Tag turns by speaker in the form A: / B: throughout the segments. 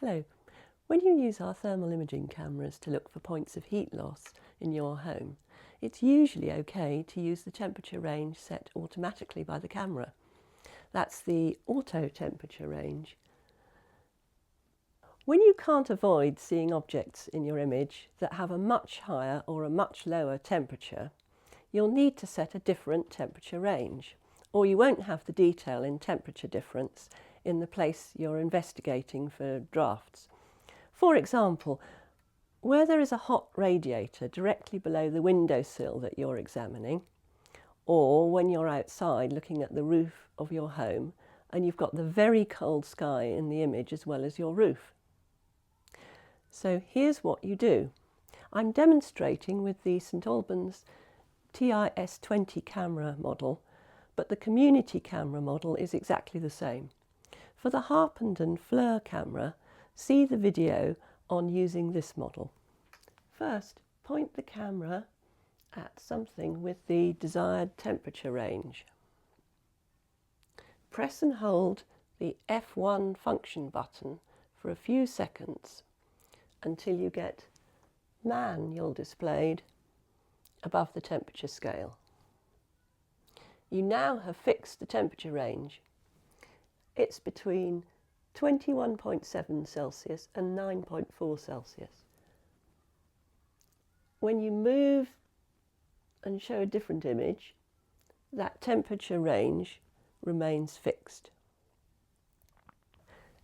A: Hello. When you use our thermal imaging cameras to look for points of heat loss in your home, it's usually okay to use the temperature range set automatically by the camera. That's the auto temperature range. When you can't avoid seeing objects in your image that have a much higher or a much lower temperature, you'll need to set a different temperature range, or you won't have the detail in temperature difference in the place you're investigating for drafts. For example, where there is a hot radiator directly below the windowsill that you're examining, or when you're outside looking at the roof of your home and you've got the very cold sky in the image as well as your roof. So here's what you do. I'm demonstrating with the St Albans TIS-20 camera model, but the community camera model is exactly the same. For the Harpenden Fleur camera, see the video on using this model. First, point the camera at something with the desired temperature range. Press and hold the F1 function button for a few seconds until you get manual displayed above the temperature scale. You now have fixed the temperature range. It's between 21.7 Celsius and 9.4 Celsius. When you move and show a different image, that temperature range remains fixed.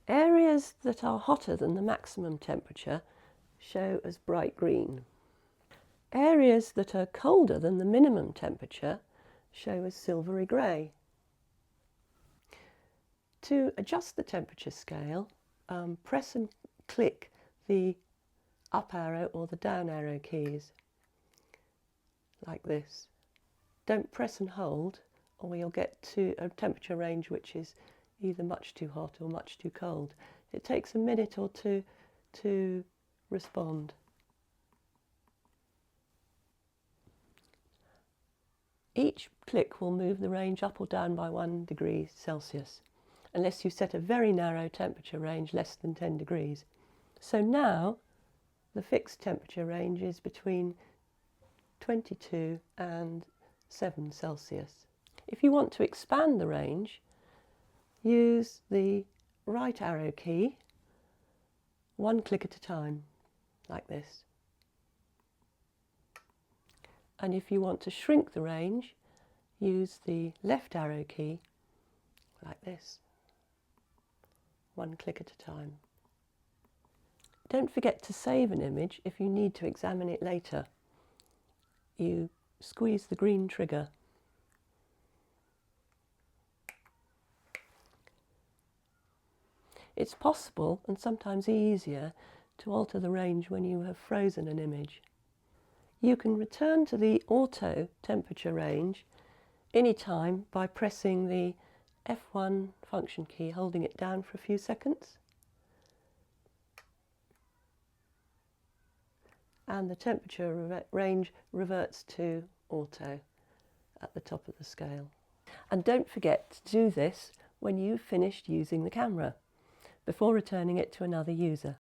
A: Areas that are hotter than the maximum temperature show as bright green. Areas that are colder than the minimum temperature show as silvery grey. To adjust the temperature scale, press and click the up arrow or the down arrow keys, like this. Don't press and hold, or you'll get to a temperature range which is either much too hot or much too cold. It takes a minute or two to respond. Each click will move the range up or down by 1 degree Celsius, unless you set a very narrow temperature range less than 10 degrees. So now the fixed temperature range is between 22 and 7 Celsius. If you want to expand the range, use the right arrow key, one click at a time, like this. And if you want to shrink the range, use the left arrow key, like this. One click at a time. Don't forget to save an image if you need to examine it later. You squeeze the green trigger. It's possible, and sometimes easier, to alter the range when you have frozen an image. You can return to the auto temperature range anytime by pressing the F1 function key, holding it down for a few seconds, and the temperature range reverts to auto at the top of the scale. And don't forget to do this when you've finished using the camera, before returning it to another user.